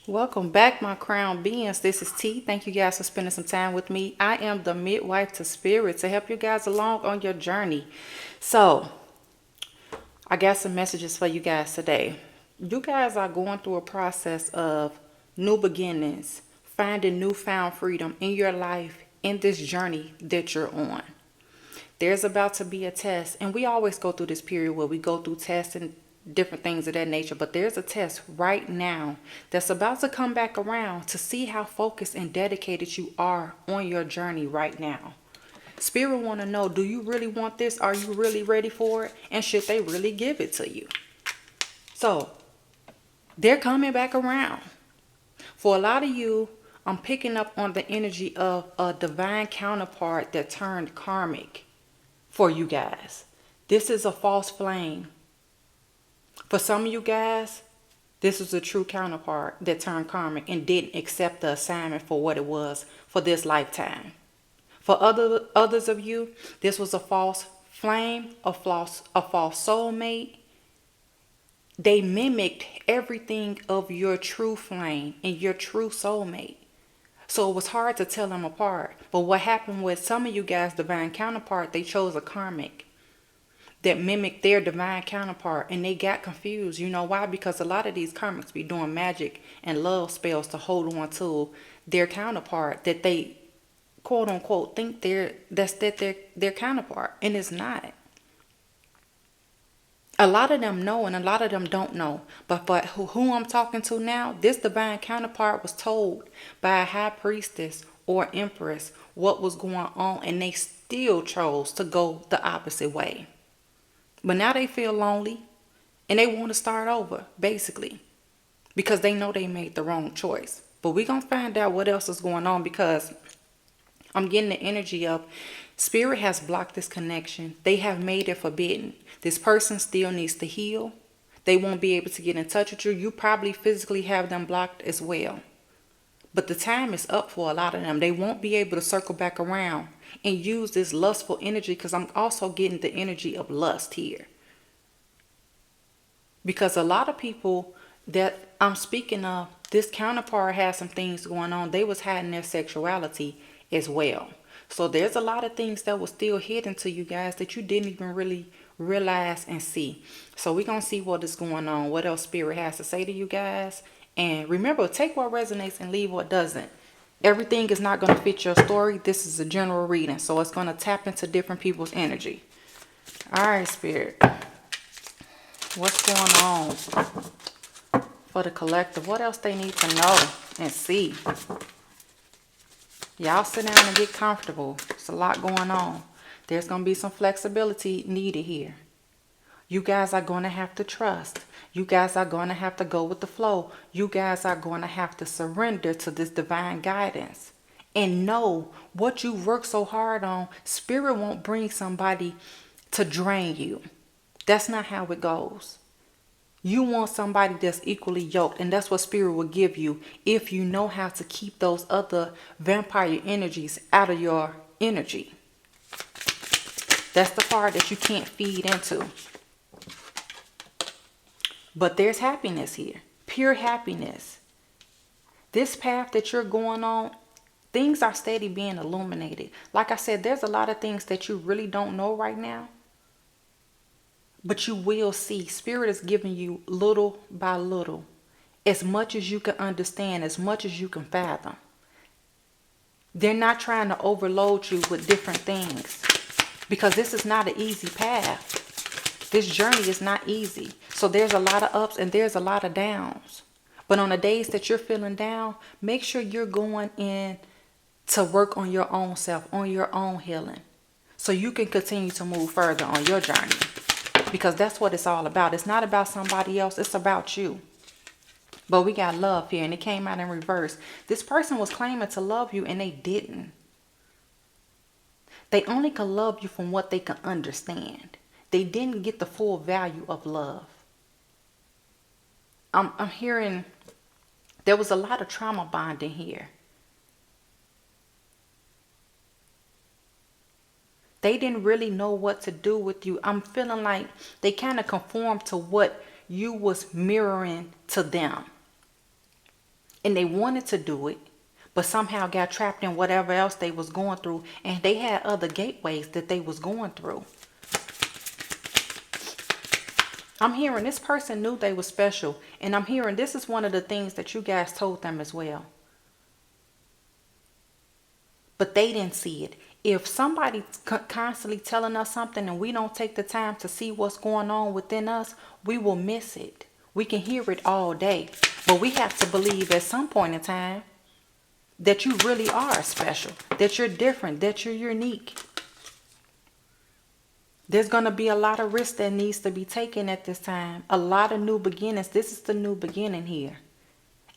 Welcome back, my crown beings. This is T. Thank you guys for spending some time with me. I am the midwife to spirit to help you guys along on your journey. So, I got some messages for you guys today. You guys are going through a process of new beginnings, finding newfound freedom in your life in this journey that you're on. There's about to be a test, and we always go through this period where we go through tests and different things of that nature, but there's a test right now that's about to come back around to see how focused and dedicated you are on your journey right now. Spirit want to know, do you really want this? Are you really ready for it? And should they really give it to you? So they're coming back around. For a lot of you, I'm picking up on the energy of a divine counterpart that turned karmic for you guys. This is a false flame. For some of you guys, this is a true counterpart that turned karmic and didn't accept the assignment for what it was for this lifetime. For others of you, this was a false flame, a false soulmate. They mimicked everything of your true flame and your true soulmate. So it was hard to tell them apart. But what happened with some of you guys, divine counterpart, they chose a karmic that mimicked their divine counterpart, and they got confused. You know why? Because a lot of these karmics be doing magic and love spells to hold on to their counterpart that they quote unquote think they're their counterpart, and it's not. A lot of them know and a lot of them don't know. But who I'm talking to now, this divine counterpart was told by a high priestess or empress what was going on, and they still chose to go the opposite way. But now they feel lonely and they want to start over, basically, because they know they made the wrong choice. But we're going to find out what else is going on, because I'm getting the energy of spirit has blocked this connection. They have made it forbidden. This person still needs to heal. They won't be able to get in touch with you. You probably physically have them blocked as well. But the time is up for a lot of them. They won't be able to circle back around and use this lustful energy, because I'm also getting the energy of lust here. Because a lot of people that I'm speaking of, this counterpart has some things going on. They was hiding their sexuality as well. So there's a lot of things that was still hidden to you guys that you didn't even really realize and see. So we're going to see what is going on, what else spirit has to say to you guys. And remember, take what resonates and leave what doesn't. Everything is not going to fit your story. This is a general reading, so it's going to tap into different people's energy. All right, spirit. What's going on for the collective? What else they need to know and see? Y'all sit down and get comfortable. There's a lot going on. There's going to be some flexibility needed here. You guys are going to have to trust. You guys are going to have to go with the flow. You guys are going to have to surrender to this divine guidance. And know what you work so hard on, spirit won't bring somebody to drain you. That's not how it goes. You want somebody that's equally yoked, and that's what spirit will give you if you know how to keep those other vampire energies out of your energy. That's the part that you can't feed into. But there's happiness here. Pure happiness. This path that you're going on, things are steady being illuminated. Like I said, there's a lot of things that you really don't know right now. But you will see. Spirit is giving you little by little. As much as you can understand, as much as you can fathom. They're not trying to overload you with different things. Because this is not an easy path. This journey is not easy. So there's a lot of ups and there's a lot of downs. But on the days that you're feeling down, make sure you're going in to work on your own self, on your own healing. So you can continue to move further on your journey. Because that's what it's all about. It's not about somebody else. It's about you. But we got love here, and it came out in reverse. This person was claiming to love you, and they didn't. They only could love you from what they can understand. They didn't get the full value of love. I'm hearing there was a lot of trauma bonding here. They didn't really know what to do with you. I'm feeling like they kind of conformed to what you was mirroring to them. and they wanted to do it, but somehow got trapped in whatever else they was going through, and they had other gateways that they was going through. I'm hearing this person knew they were special, and I'm hearing this is one of the things that you guys told them as well. But they didn't see it. If somebody's constantly telling us something and we don't take the time to see what's going on within us, we will miss it. We can hear it all day, but we have to believe at some point in time that you really are special, that you're different, that you're unique. There's going to be a lot of risk that needs to be taken at this time. A lot of new beginnings. This is the new beginning here.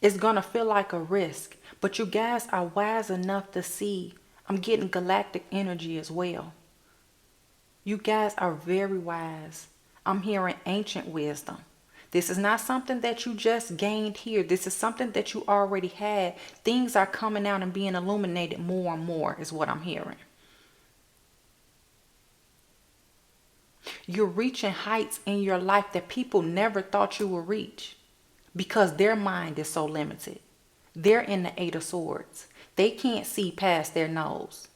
It's going to feel like a risk, but you guys are wise enough to see. I'm getting galactic energy as well. You guys are very wise. I'm hearing ancient wisdom. This is not something that you just gained here. This is something that you already had. Things are coming out and being illuminated more and more is what I'm hearing. You're reaching heights in your life that people never thought you would reach because their mind is so limited. They're in the Eight of Swords. They can't see past their nose.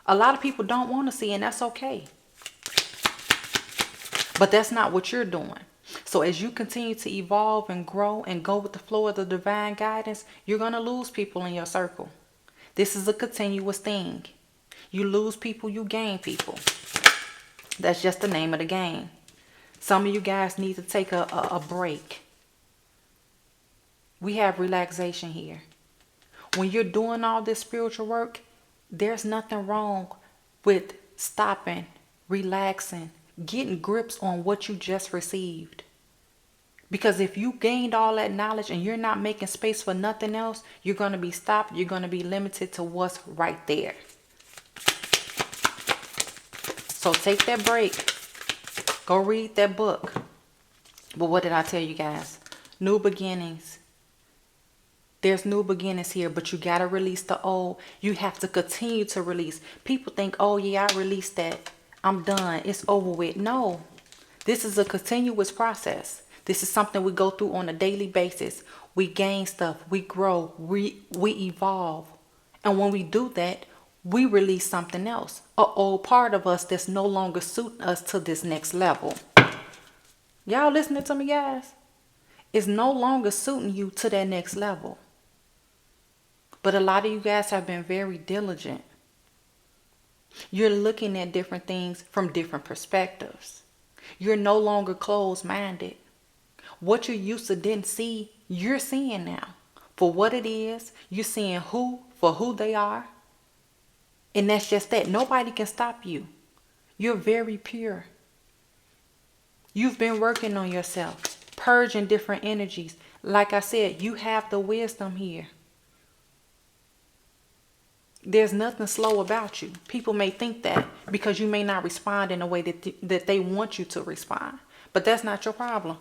A lot of people don't want to see, and that's okay. But that's not what you're doing. So as you continue to evolve and grow and go with the flow of the divine guidance, you're going to lose people in your circle. This is a continuous thing. You lose people, you gain people. That's just the name of the game. Some of you guys need to take a break. We have relaxation here. When you're doing all this spiritual work, there's nothing wrong with stopping, relaxing, getting grips on what you just received. Because if you gained all that knowledge and you're not making space for nothing else, you're going to be stopped. You're going to be limited to what's right there. So take that break. Go read that book. But what did I tell you guys? New beginnings. There's new beginnings here, but you got to release the old. You have to continue to release. People think, oh yeah, I released that. I'm done. It's over with. No, this is a continuous process. This is something we go through on a daily basis. We gain stuff. We grow. We evolve. And when we do that, we release something else. An old part of us that's no longer suiting us to this next level. Y'all listening to me, guys? It's no longer suiting you to that next level. But a lot of you guys have been very diligent. You're looking at different things from different perspectives. You're no longer closed-minded. What you used to didn't see, you're seeing now. For what it is, you're seeing who for who they are. And that's just that. Nobody can stop you. You're very pure. You've been working on yourself, purging different energies. Like I said, you have the wisdom here. There's nothing slow about you. People may think that because you may not respond in a way that they want you to respond. But that's not your problem.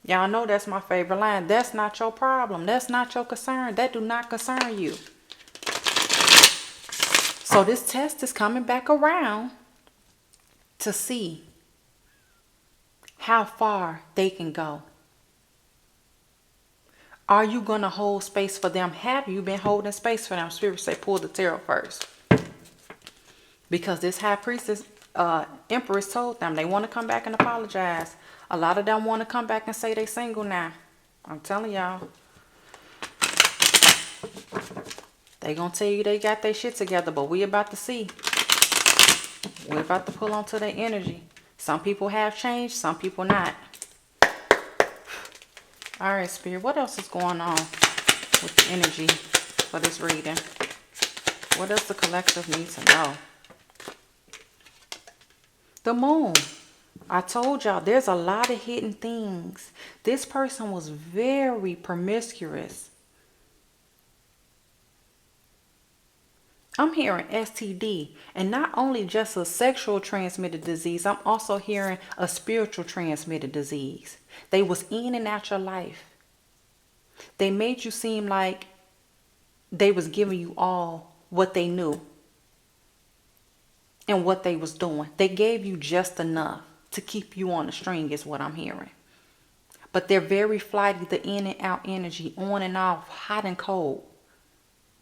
Y'all know that's my favorite line. That's not your problem. That's not your concern. That do not concern you. So this test is coming back around to see how far they can go. Are you going to hold space for them? Have you been holding space for them? Spirit say pull the tarot first. Because this high priestess, empress told them they want to come back and apologize. A lot of them want to come back and say they single now. I'm telling y'all. They going to tell you they got their shit together, but we about to see. We're about to pull onto their energy. Some people have changed, some people not. All right, Spirit, what else is going on with the energy for this reading? What does the collective need to know? The moon. I told y'all there's a lot of hidden things. This person was very promiscuous. I'm hearing STD, and not only just a sexual transmitted disease, I'm also hearing a spiritual transmitted disease. They was in and out your life. They made you seem like they was giving you all what they knew and what they was doing. They gave you just enough to keep you on the string is what I'm hearing. But they're very flighty, the in and out energy, on and off, hot and cold.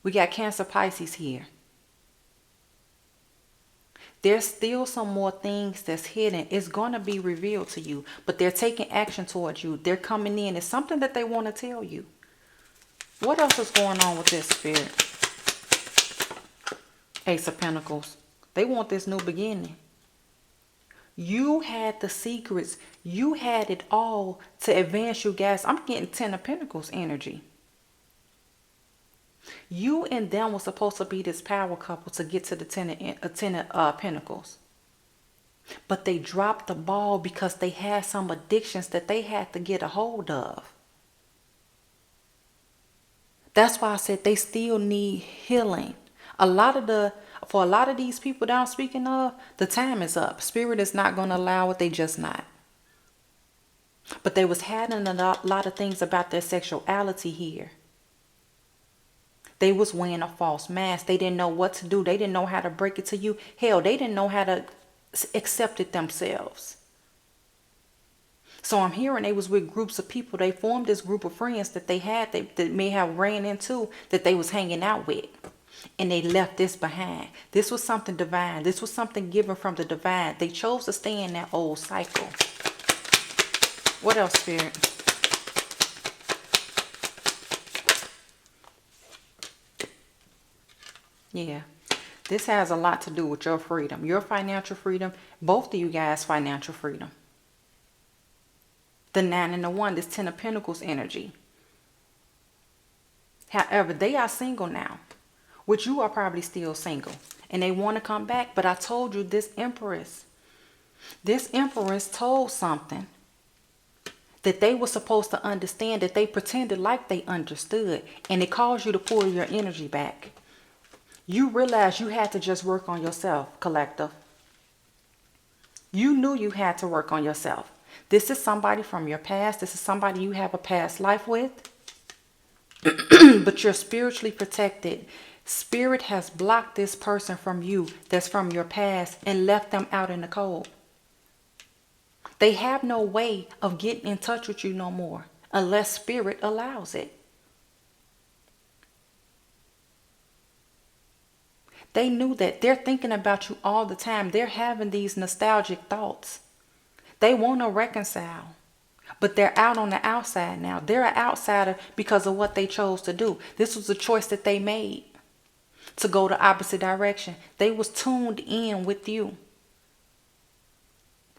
We got Cancer Pisces here. There's still some more things that's hidden. It's going to be revealed to you, but they're taking action towards you. They're coming in. It's something that they want to tell you. What else is going on with this spirit? Ace of Pentacles. They want this new beginning. You had the secrets. You had it all to advance you guys. I'm getting 10 of Pentacles energy. You and them were supposed to be this power couple to get to the 10 of Pentacles. But they dropped the ball because they had some addictions that they had to get a hold of. That's why I said they still need healing. For a lot of these people that I'm speaking of, the time is up. Spirit is not going to allow it. They just not. But they was having a lot of things about their sexuality here. They was wearing a false mask. They didn't know what to do. They didn't know how to break it to you. Hell, they didn't know how to accept it themselves. So I'm hearing they was with groups of people. They formed this group of friends that they had that may have ran into that they was hanging out with. And they left this behind. This was something divine. This was something given from the divine. They chose to stay in that old cycle. What else, Spirit? Yeah. This has a lot to do with your freedom. Your financial freedom. Both of you guys' financial freedom. The 9 and the 1. This 10 of Pentacles energy. However, they are single now. Which you are probably still single. And they want to come back. But I told you this Empress told something that they were supposed to understand, that they pretended like they understood. And it caused you to pull your energy back. You realized you had to just work on yourself, collective. You knew you had to work on yourself. This is somebody from your past. This is somebody you have a past life with. But you're spiritually protected. Spirit has blocked this person from you that's from your past and left them out in the cold. They have no way of getting in touch with you no more unless Spirit allows it. They knew that. They're thinking about you all the time. They're having these nostalgic thoughts. They want to reconcile. But they're out on the outside now. They're an outsider because of what they chose to do. This was a choice that they made to go the opposite direction. They was tuned in with you.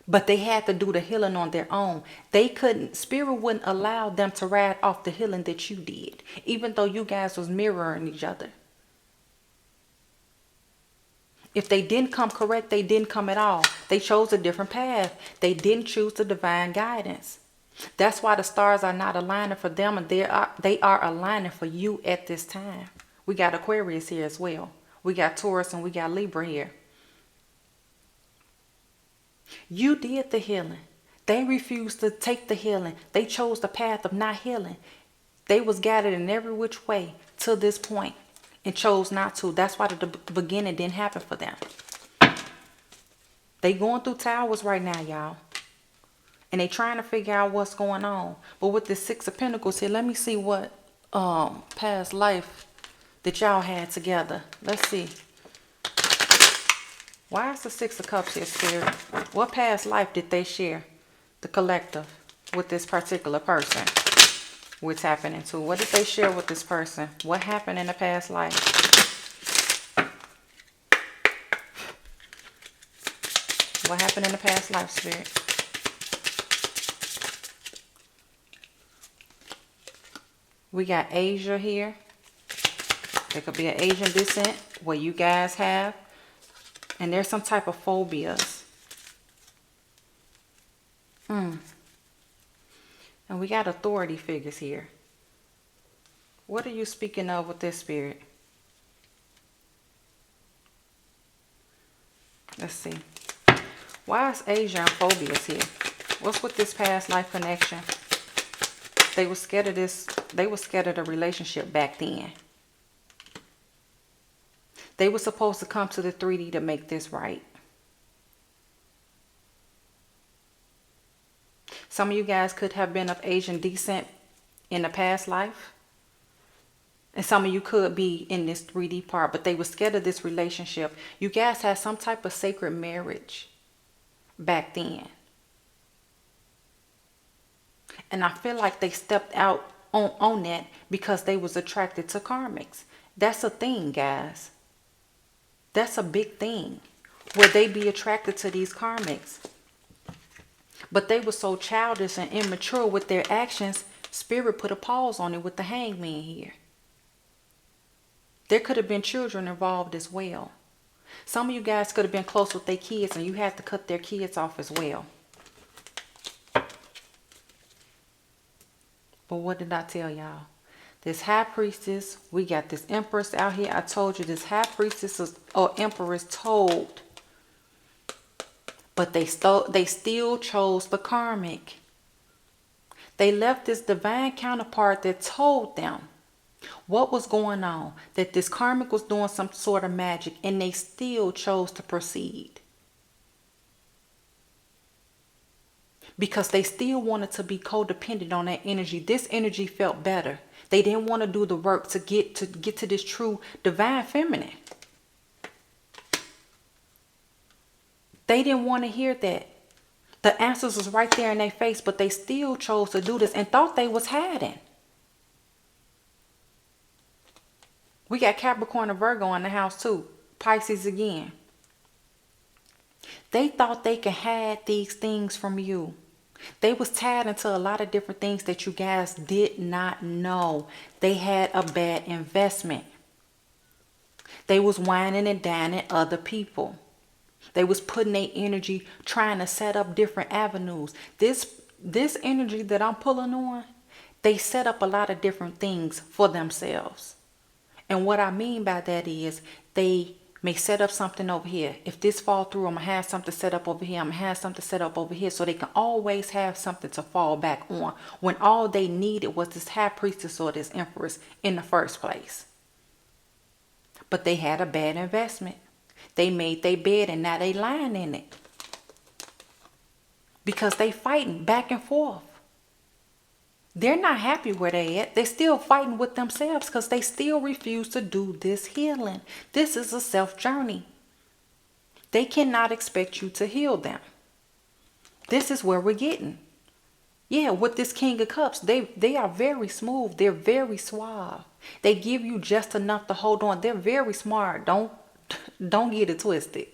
But they had to do the healing on their own. They couldn't, Spirit wouldn't allow them to ride off the healing that you did. Even though you guys was mirroring each other. If they didn't come correct, they didn't come at all. They chose a different path. They didn't choose the divine guidance. That's why the stars are not aligning for them, and they are aligning for you at this time. We got Aquarius here as well. We got Taurus and we got Libra here. You did the healing. They refused to take the healing. They chose the path of not healing. They was guided in every which way to this point and chose not to. That's why the beginning didn't happen for them. They going through towers right now, y'all. And they trying to figure out what's going on. But with the 6 of Pentacles here, let me see what past life that y'all had together. Let's see. Why is the 6 of Cups here, Spirit? What past life did they share, the collective, with this particular person we're tapping into? What did they share with this person? What happened in the past life? What happened in the past life, Spirit? We got Asia here. There could be an Asian descent where you guys have. And there's some type of phobias. And we got authority figures here. What are you speaking of with this, Spirit? Let's see. Why is Asia and phobias here? What's with this past life connection? They were scared of this. They were scared of the relationship back then. They were supposed to come to the 3D to make this right. Some of you guys could have been of Asian descent in a past life. And some of you could be in this 3D part, but they were scared of this relationship. You guys had some type of sacred marriage back then. And I feel like they stepped out on that because they was attracted to karmics. That's a thing, guys. That's a big thing, where they be attracted to these karmics. But they were so childish and immature with their actions, Spirit put a pause on it with the hangman here. There could have been children involved as well. Some of you guys could have been close with their kids and you had to cut their kids off as well. But what did I tell y'all? This high priestess, we got this empress out here. I told you this high priestess or empress told. But they still chose the karmic. They left this divine counterpart that told them what was going on, that this karmic was doing some sort of magic, and they still chose to proceed. Because they still wanted to be codependent on that energy. This energy felt better. They didn't want to do the work to get to this true divine feminine. They didn't want to hear that. The answers was right there in their face, but they still chose to do this and thought they was hiding. We got Capricorn and Virgo in the house too. Pisces again. They thought they could hide these things from you. They was tied into a lot of different things that you guys did not know. They had a bad investment. They was whining and dining other people. They was putting their energy trying to set up different avenues. This energy that I'm pulling on, they set up a lot of different things for themselves. And what I mean by that is they may set up something over here. If this fall through, I'm going to have something set up over here. I'm going to have something set up over here. So they can always have something to fall back on when all they needed was this high priestess or this empress in the first place. But they had a bad investment. They made their bed and now they lying in it. Because they fighting back and forth. They're not happy where they at. They're still fighting with themselves because they still refuse to do this healing. This is a self journey. They cannot expect you to heal them. This is where we're getting. Yeah, with this King of Cups, they are very smooth. They're very suave. They give you just enough to hold on. They're very smart. Don't get it twisted.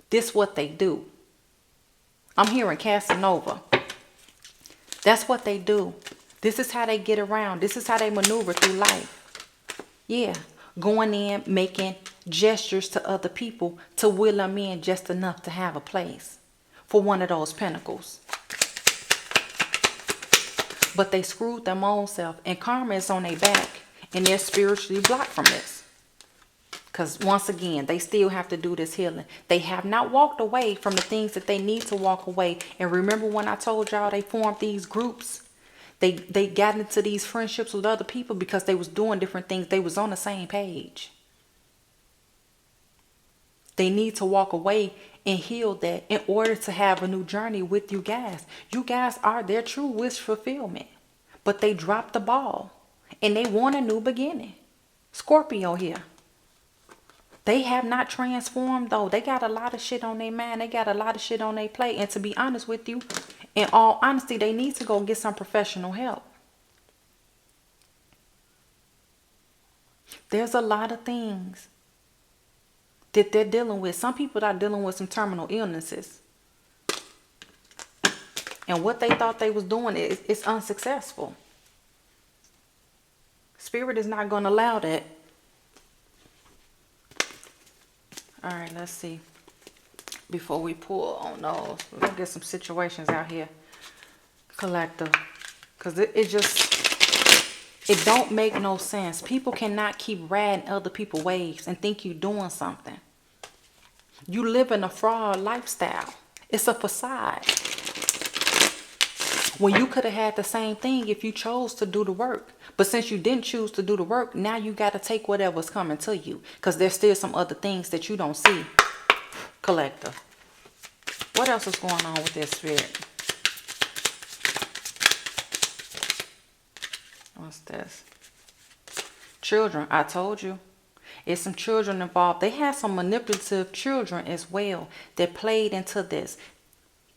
This is what they do. I'm hearing Casanova. That's what they do. This is how they get around. This is how they maneuver through life. Yeah. Going in, making gestures to other people to will them in just enough to have a place for one of those pentacles. But they screwed their own self. And karma is on their back. And they're spiritually blocked from this. Because once again, they still have to do this healing. They have not walked away from the things that they need to walk away. And remember when I told y'all they formed these groups? They got into these friendships with other people because they was doing different things. They was on the same page. They need to walk away and heal that in order to have a new journey with you guys. You guys are their true wish fulfillment. But they dropped the ball. And they want a new beginning. Scorpio here. They have not transformed though. They got a lot of shit on their mind. They got a lot of shit on their plate. And to be honest with you, in all honesty, they need to go get some professional help. There's a lot of things that they're dealing with. Some people are dealing with some terminal illnesses. And what they thought they was doing is unsuccessful. Spirit is not going to allow that. All right, let's see. Before we pull on those, we're going to get some situations out here. Collective. Because it don't make no sense. People cannot keep riding other people's waves and think you're doing something. You live in a fraud lifestyle. It's a facade. When you could have had the same thing if you chose to do the work. But since you didn't choose to do the work, now you got to take whatever's coming to you. Because there's still some other things that you don't see. Collective. What else is going on with this spirit? What's this? Children. I told you. It's some children involved. They had some manipulative children as well that played into this.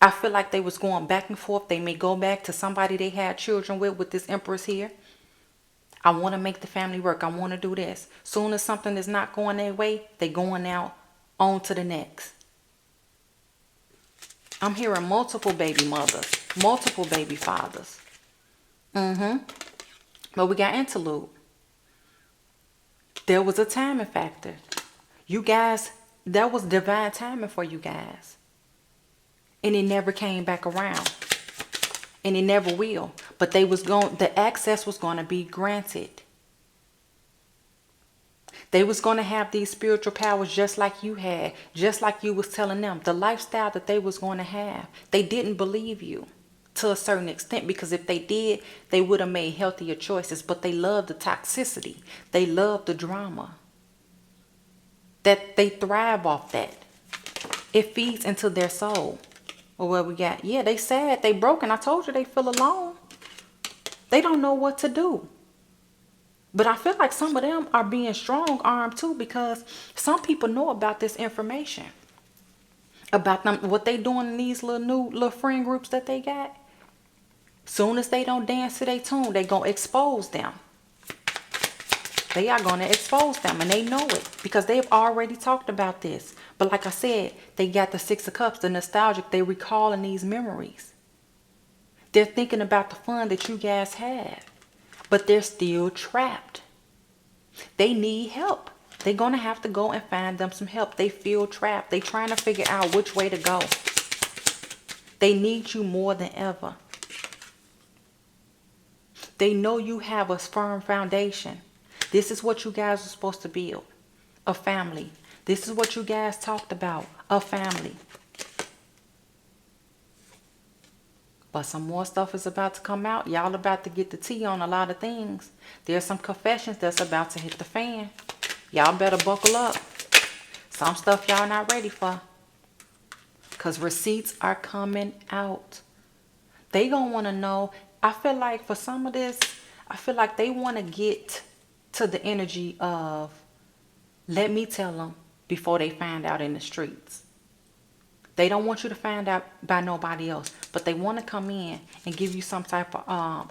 I feel like they was going back and forth. They may go back to somebody they had children with this Empress here. I want to make the family work. I want to do this. Soon as something is not going their way, they going out on to the next. I'm hearing multiple baby mothers, multiple baby fathers. But we got interlude. There was a timing factor. You guys, that was divine timing for you guys. And it never came back around. And it never will. But the access was going to be granted. They was going to have these spiritual powers just like you had. Just like you was telling them. The lifestyle that they was going to have. They didn't believe you to a certain extent. Because if they did, they would have made healthier choices. But they loved the toxicity. They loved the drama. That they thrive off that. It feeds into their soul. Well, what we got? Yeah, they sad. They broken. I told you they feel alone. They don't know what to do. But I feel like some of them are being strong-armed too, because some people know about this information. About them, what they doing in these little friend groups that they got. Soon as they don't dance to their tune, they gonna expose them. They are gonna expose them, and they know it because they've already talked about this. But like I said, they got the Six of Cups, the nostalgic. They recalling these memories. They're thinking about the fun that you guys had. But they're still trapped. They need help. They're going to have to go and find them some help. They feel trapped. They're trying to figure out which way to go. They need you more than ever. They know you have a firm foundation. This is what you guys are supposed to build. A family. This is what you guys talked about. A family. But some more stuff is about to come out. Y'all about to get the tea on a lot of things. There's some confessions that's about to hit the fan. Y'all better buckle up. Some stuff y'all not ready for. Because receipts are coming out. They gonna want to know. I feel like for some of this, I feel like they want to get to the energy of, let me tell them before they find out in the streets. They don't want you to find out by nobody else. But they want to come in and give you some type of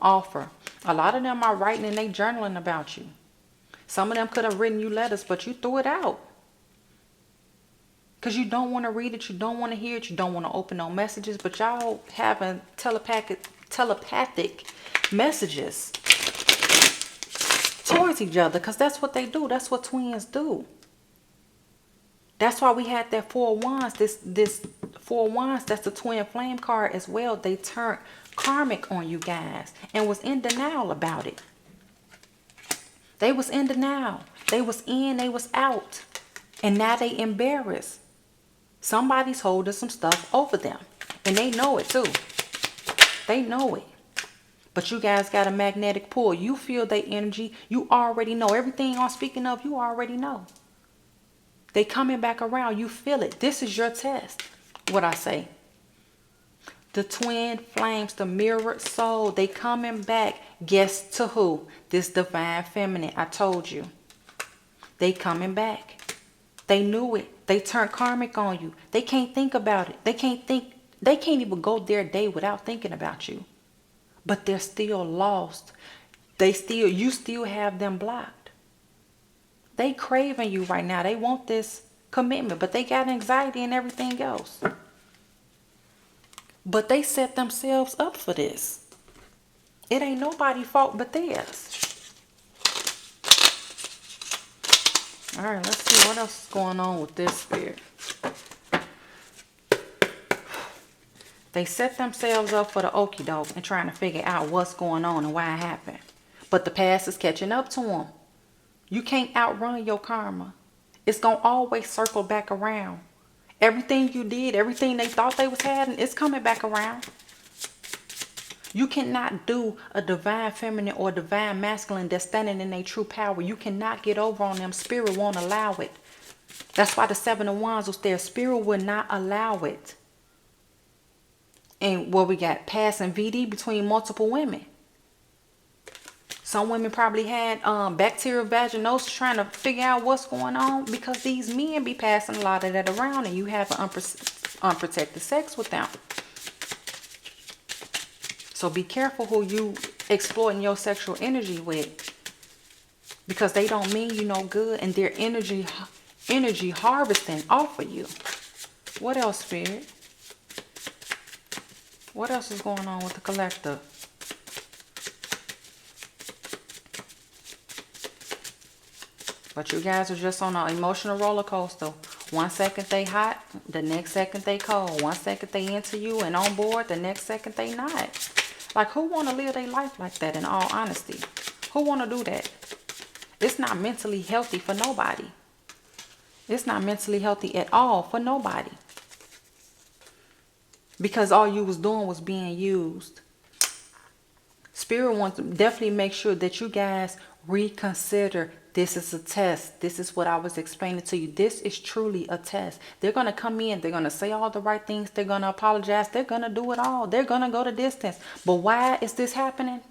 offer. A lot of them are writing and they journaling about you. Some of them could have written you letters, but you threw it out. Because you don't want to read it. You don't want to hear it. You don't want to open no messages. But y'all having telepathic messages towards each other. Because that's what they do. That's what twins do. That's why we had that Four of Wands. This Four of Wands, that's the twin flame card as well. They turned karmic on you guys and was in denial about it. They was in denial. They was in, they was out. And now they embarrassed. Somebody's holding some stuff over them. And they know it too. They know it. But you guys got a magnetic pull. You feel their energy. You already know. Everything I'm speaking of, you already know. They coming back around. You feel it. This is your test. What I say. The twin flames, the mirrored soul. They coming back. Guess to who? This divine feminine. I told you. They coming back. They knew it. They turned karmic on you. They can't think about it. They can't even go their day without thinking about you. But they're still lost. You still have them blocked. They craving you right now. They want this commitment, but they got anxiety and everything else. But they set themselves up for this. It ain't nobody's fault but theirs. All right, let's see what else is going on with this spirit. They set themselves up for the okie doke and trying to figure out what's going on and why it happened. But the past is catching up to them. You can't outrun your karma. It's going to always circle back around. Everything you did, everything they thought they was having, it's coming back around. You cannot do a divine feminine or divine masculine that's standing in their true power. You cannot get over on them. Spirit won't allow it. That's why the Seven of Wands was there. Spirit will not allow it. And what we got? Passing VD between multiple women. Some women probably had bacterial vaginosis trying to figure out what's going on because these men be passing a lot of that around and you have unprotected sex with them. So be careful who you exploiting your sexual energy with, because they don't mean you no good and their energy harvesting off of you. What else, Spirit? What else is going on with the collective? But you guys are just on an emotional roller coaster. 1 second they hot, the next second they cold. 1 second they into you and on board, the next second they not. Like, who want to live their life like that, in all honesty? Who want to do that? It's not mentally healthy for nobody. It's not mentally healthy at all for nobody. Because all you was doing was being used. Spirit wants to definitely make sure that you guys reconsider. This is a test. This is what I was explaining to you. This is truly a test. They're going to come in. They're going to say all the right things. They're going to apologize. They're going to do it all. They're going to go the distance. But why is this happening?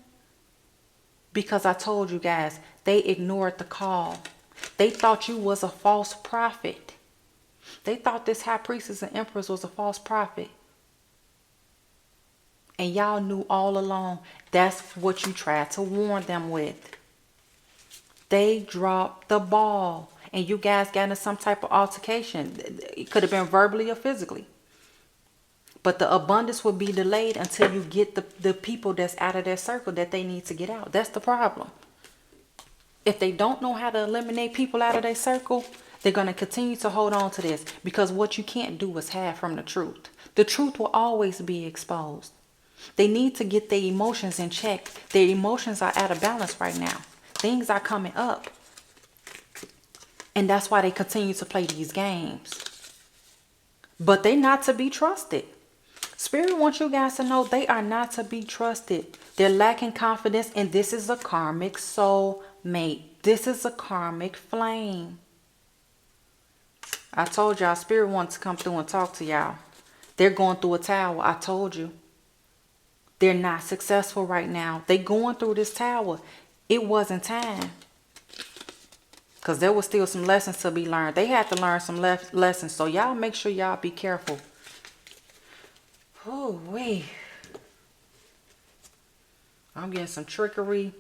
Because I told you guys, they ignored the call. They thought you was a false prophet. They thought this high priestess and empress was a false prophet. And y'all knew all along. That's what you tried to warn them with. They dropped the ball. And you guys got into some type of altercation. It could have been verbally or physically. But the abundance will be delayed until you get the people that's out of their circle that they need to get out. That's the problem. If they don't know how to eliminate people out of their circle, they're going to continue to hold on to this. Because what you can't do is hide from the truth. The truth will always be exposed. They need to get their emotions in check. Their emotions are out of balance right now. Things are coming up. And that's why they continue to play these games. But they're not to be trusted. Spirit wants you guys to know they are not to be trusted. They're lacking confidence, and this is a karmic soul mate. This is a karmic flame. I told y'all, Spirit wants to come through and talk to y'all. They're going through a tower. I told you. They're not successful right now. They're going through this tower. It wasn't time. Because there was still some lessons to be learned. They had to learn some lessons. So y'all make sure y'all be careful. Oh, wait. I'm getting some trickery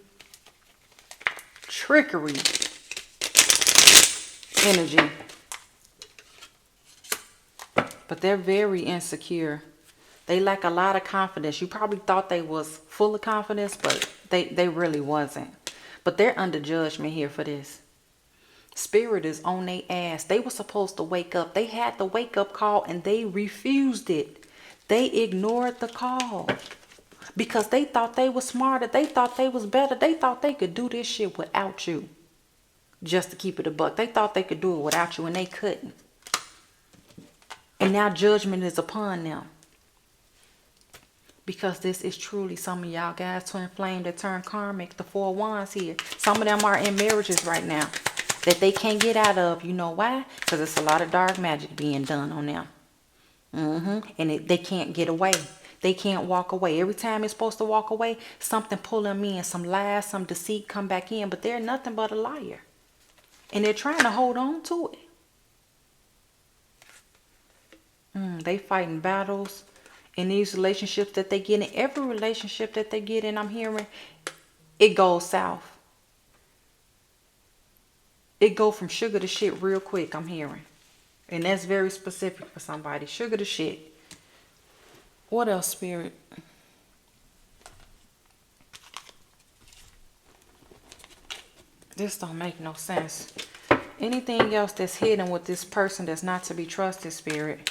energy. But they're very insecure. They lack a lot of confidence. You probably thought they was full of confidence, but they really wasn't. But they're under judgment here for this. Spirit is on their ass. They were supposed to wake up. They had the wake up call and they refused it. They ignored the call. Because they thought they was smarter. They thought they was better. They thought they could do this shit without you. Just to keep it a buck. They thought they could do it without you and they couldn't. And now judgment is upon them. Because this is truly some of y'all guys twin flame that turn karmic. The 4 wands here. Some of them are in marriages right now that they can't get out of. You know why? Because it's a lot of dark magic being done on them. And they can't get away. They can't walk away. Every time it's supposed to walk away, something pull them in. Some lies, some deceit come back in. But they're nothing but a liar. And they're trying to hold on to it. They fighting battles. In these relationships that they get in, every relationship that they get in, I'm hearing, it goes south. It go from sugar to shit real quick, I'm hearing. And that's very specific for somebody. Sugar to shit. What else, Spirit? This don't make no sense. Anything else that's hidden with this person that's not to be trusted, Spirit?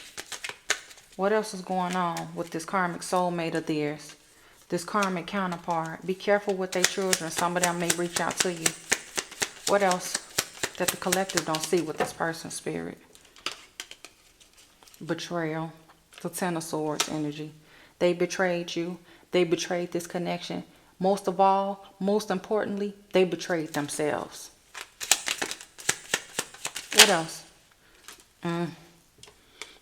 What else is going on with this karmic soulmate of theirs? This karmic counterpart. Be careful with their children. Some of them may reach out to you. What else that the collective don't see with this person's spirit? Betrayal. The 10 of Swords energy. They betrayed you. They betrayed this connection. Most of all, most importantly, they betrayed themselves. What else?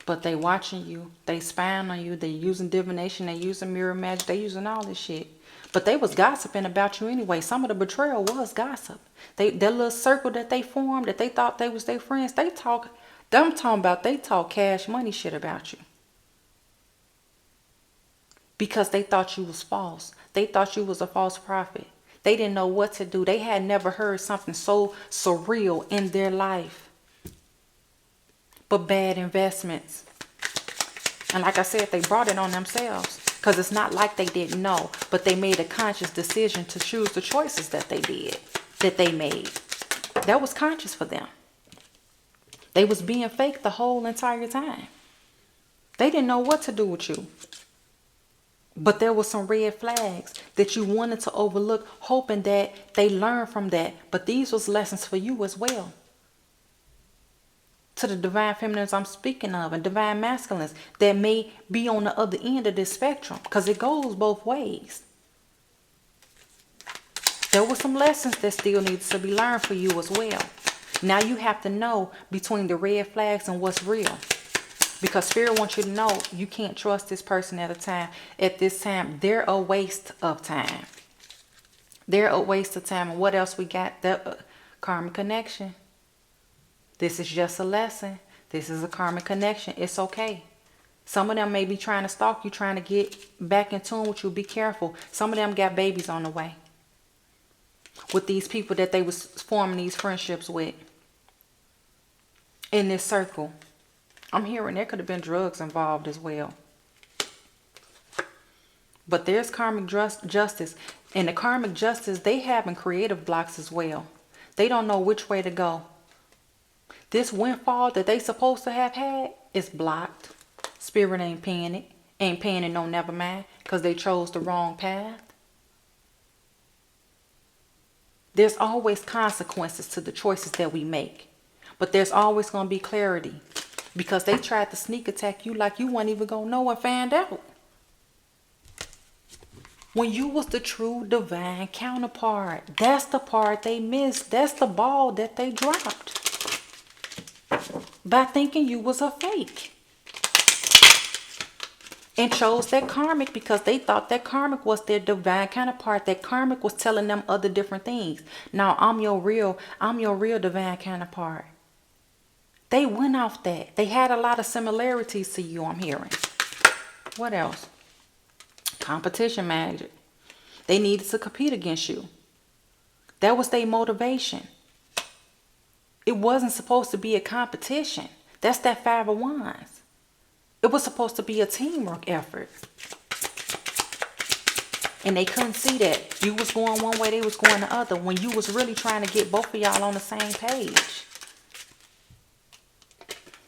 But they watching you. They spying on you. They using divination. They using mirror magic. They using all this shit. But they was gossiping about you anyway. Some of the betrayal was gossip. That little circle that they formed, that they thought they was their friends, they talk cash money shit about you. Because they thought you was false. They thought you was a false prophet. They didn't know what to do. They had never heard something so surreal in their life. But bad investments. And like I said, they brought it on themselves. Because it's not like they didn't know. But they made a conscious decision to choose the choices that they did. That they made. That was conscious for them. They was being fake the whole entire time. They didn't know what to do with you. But there were some red flags that you wanted to overlook, hoping that they learn from that. But these was lessons for you as well. To the divine feminines I'm speaking of, and divine masculines that may be on the other end of this spectrum, because it goes both ways. There were some lessons that still needed to be learned for you as well. Now you have to know between the red flags and what's real. Because Spirit wants you to know you can't trust this person at this time. They're a waste of time. They're a waste of time. And what else we got? The karmic connection. This is just a lesson. This is a karmic connection. It's okay. Some of them may be trying to stalk you, trying to get back in tune with you. Be careful. Some of them got babies on the way. With these people that they was forming these friendships with. In this circle. I'm hearing there could have been drugs involved as well. But there's karmic justice. And the karmic justice, they having creative blocks as well. They don't know which way to go. This windfall that they supposed to have had is blocked. Spirit ain't paying it. Ain't paying it no never mind. Because they chose the wrong path. There's always consequences to the choices that we make. But there's always going to be clarity. Because they tried to sneak attack you like you weren't even going to know and find out. When you was the true divine counterpart. That's the part they missed. That's the ball that they dropped. By thinking you was a fake. And chose that karmic because they thought that karmic was their divine counterpart. That karmic was telling them other different things. Now I'm your real divine counterpart. They went off that. They had a lot of similarities to you, I'm hearing. What else? Competition magic. They needed to compete against you. That was their motivation. It wasn't supposed to be a competition. That's that Five of Wands. It was supposed to be a teamwork effort. And they couldn't see that. You was going one way, they was going the other. When you was really trying to get both of y'all on the same page.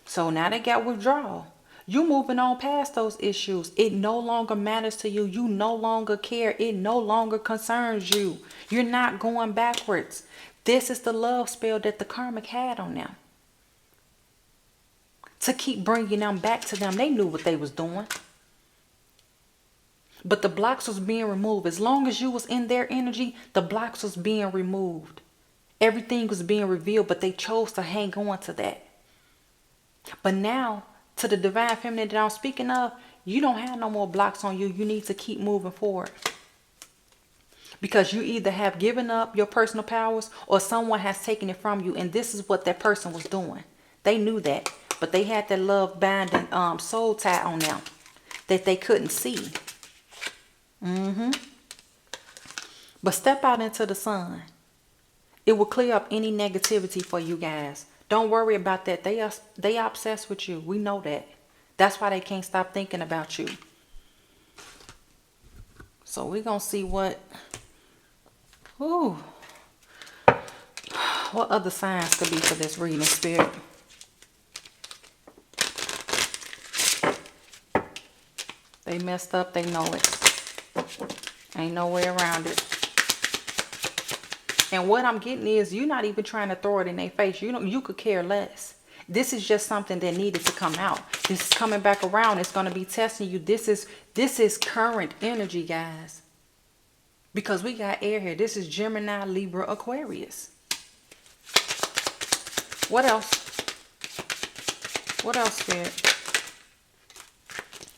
So now they got withdrawal. You moving on past those issues. It no longer matters to you. You no longer care. It no longer concerns you. You're not going backwards. This is the love spell that the karmic had on them. To keep bringing them back to them. They knew what they was doing. But the blocks was being removed. As long as you was in their energy, the blocks was being removed. Everything was being revealed, but they chose to hang on to that. But now, to the divine feminine that I'm speaking of, you don't have no more blocks on you. You need to keep moving forward. Because you either have given up your personal powers or someone has taken it from you. And this is what that person was doing. They knew that. But they had that love binding soul tie on them that they couldn't see. But step out into the sun. It will clear up any negativity for you guys. Don't worry about that. They obsessed with you. We know that. That's why they can't stop thinking about you. So we're going to see what other signs could be for this reading, Spirit. They messed up. They know it. Ain't no way around it. And what I'm getting is you're not even trying to throw it in their face. You could care less. This is just something that needed to come out. This is coming back around. It's going to be testing you. This is current energy, guys. Because we got air here. This is Gemini, Libra, Aquarius. What else? What else, Spirit?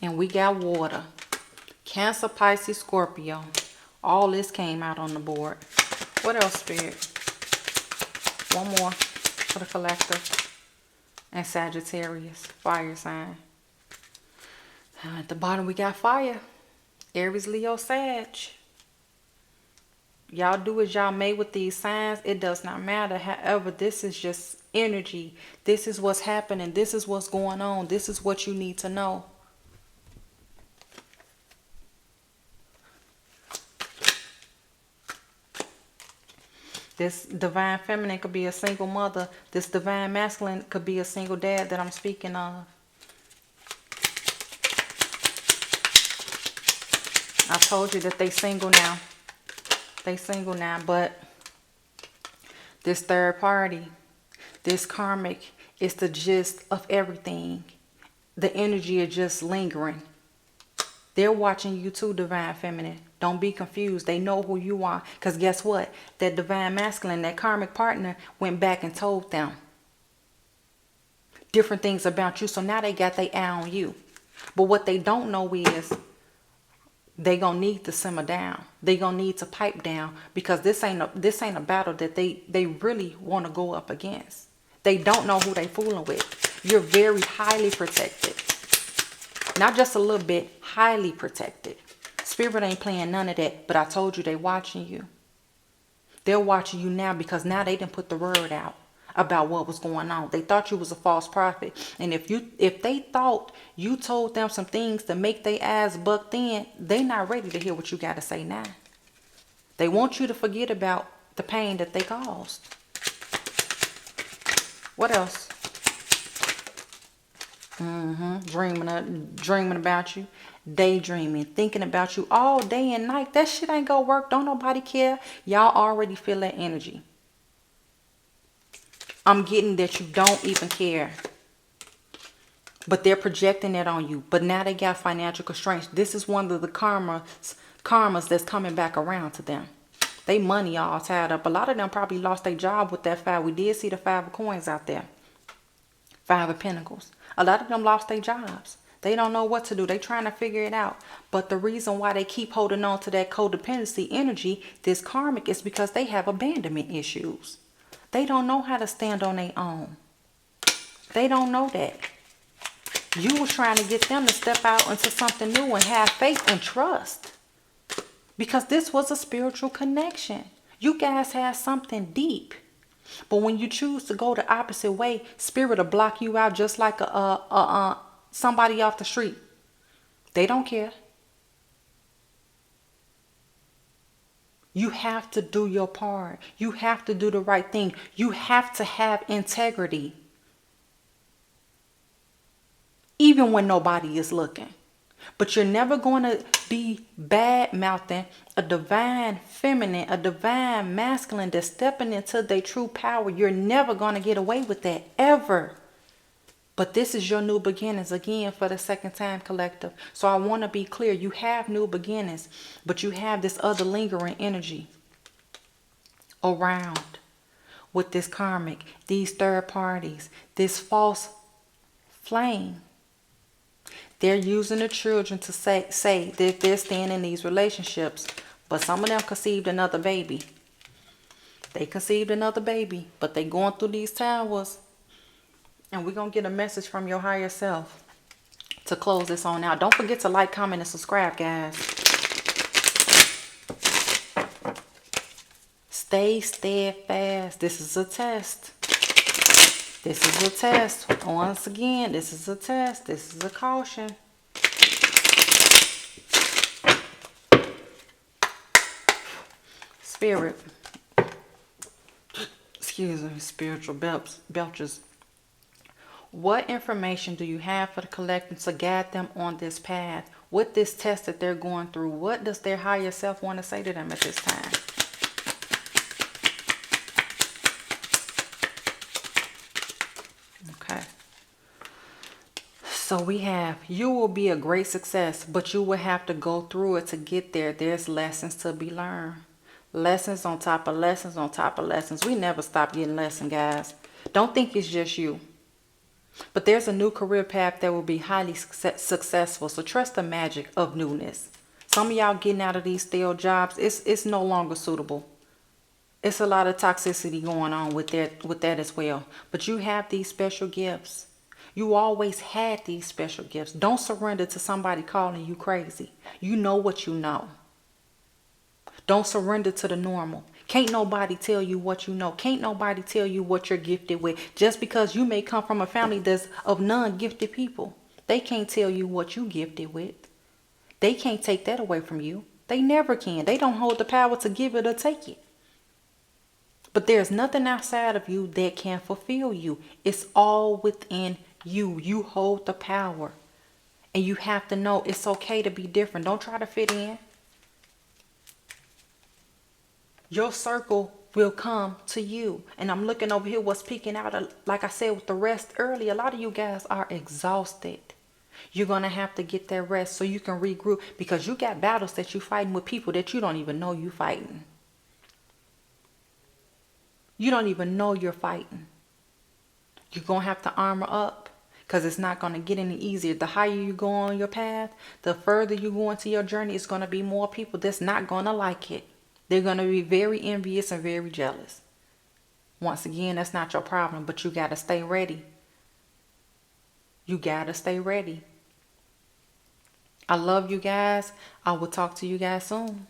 And we got water. Cancer, Pisces, Scorpio. All this came out on the board. What else, Spirit? One more for the collective. And Sagittarius, fire sign. At the bottom we got fire. Aries, Leo, Sag. Y'all do as y'all may with these signs. It does not matter. However, this is just energy. This is what's happening. This is what's going on. This is what you need to know. This divine feminine could be a single mother. This divine masculine could be a single dad that I'm speaking of. I told you that they single now. They single now, but this third party, this karmic, is the gist of everything. The energy is just lingering. They're watching you too, divine feminine. Don't be confused. They know who you are. Because guess what? That divine masculine, that karmic partner, went back and told them different things about you. So now they got their eye on you. But what they don't know is they gonna need to simmer down. They gonna need to pipe down, because this ain't a battle that they really want to go up against. They don't know who they fooling with. You're very highly protected. Not just a little bit, highly protected. Spirit ain't playing none of that, but I told you they watching you. They're watching you now because now they didn't put the word out about what was going on. They thought you was a false prophet. And if they thought you told them some things to make their eyes buck in, they not ready to hear what you got to say now. They want you to forget about the pain that they caused. What else? Dreaming about you. Daydreaming, thinking about you all day and night. That shit ain't gonna work. Don't nobody care. Y'all already feel that energy. I'm getting that you don't even care. But they're projecting that on you. But now they got financial constraints. This is one of the karmas that's coming back around to them. They money all tied up. A lot of them probably lost their job with that 5. We did see the 5 of coins out there. 5 of pentacles. A lot of them lost their jobs. They don't know what to do. They trying to figure it out. But the reason why they keep holding on to that codependency energy, this karmic, is because they have abandonment issues. They don't know how to stand on their own. They don't know that. You were trying to get them to step out into something new and have faith and trust. Because this was a spiritual connection. You guys had something deep. But when you choose to go the opposite way, spirit will block you out just like somebody off the street. They don't care. You have to do your part. You have to do the right thing. You have to have integrity. Even when nobody is looking. But you're never going to be bad-mouthing a divine feminine, a divine masculine that's stepping into their true power. You're never going to get away with that, ever. But this is your new beginnings again for the second time, collective. So I want to be clear. You have new beginnings, but you have this other lingering energy around with this karmic, these third parties, this false flame. They're using the children to say that they're staying in these relationships. But some of them conceived another baby. They conceived another baby. But they going through these towers. And we're going to get a message from your higher self to close this on out. Don't forget to like, comment, and subscribe, guys. Stay steadfast. This is a test. This is a test. Once again, this is a test. This is a caution. Spirit. Excuse me, spiritual belchers. What information do you have for the collective to guide them on this path? With this test that they're going through, what does their higher self want to say to them at this time? Okay. So we have, you will be a great success, but you will have to go through it to get there. There's lessons to be learned. Lessons on top of lessons on top of lessons. We never stop getting lessons, guys. Don't think it's just you. But there's a new career path that will be highly successful. So trust the magic of newness. Some of y'all getting out of these stale jobs, it's no longer suitable. It's a lot of toxicity going on with that as well. But you have these special gifts. You always had these special gifts. Don't surrender to somebody calling you crazy. You know what you know. Don't surrender to the normal. Can't nobody tell you what you know. Can't nobody tell you what you're gifted with. Just because you may come from a family that's of non-gifted people. They can't tell you what you gifted with. They can't take that away from you. They never can. They don't hold the power to give it or take it. But there's nothing outside of you that can fulfill you. It's all within you. You hold the power. And you have to know it's okay to be different. Don't try to fit in. Your circle will come to you. And I'm looking over here what's peeking out. Like I said with the rest earlier, a lot of you guys are exhausted. You're going to have to get that rest so you can regroup. Because you got battles that you're fighting with people that you don't even know you're fighting. You don't even know you're fighting. You're going to have to armor up. Because it's not going to get any easier. The higher you go on your path, the further you go into your journey, it's going to be more people that's not going to like it. They're going to be very envious and very jealous. Once again, that's not your problem, but you got to stay ready. You got to stay ready. I love you guys. I will talk to you guys soon.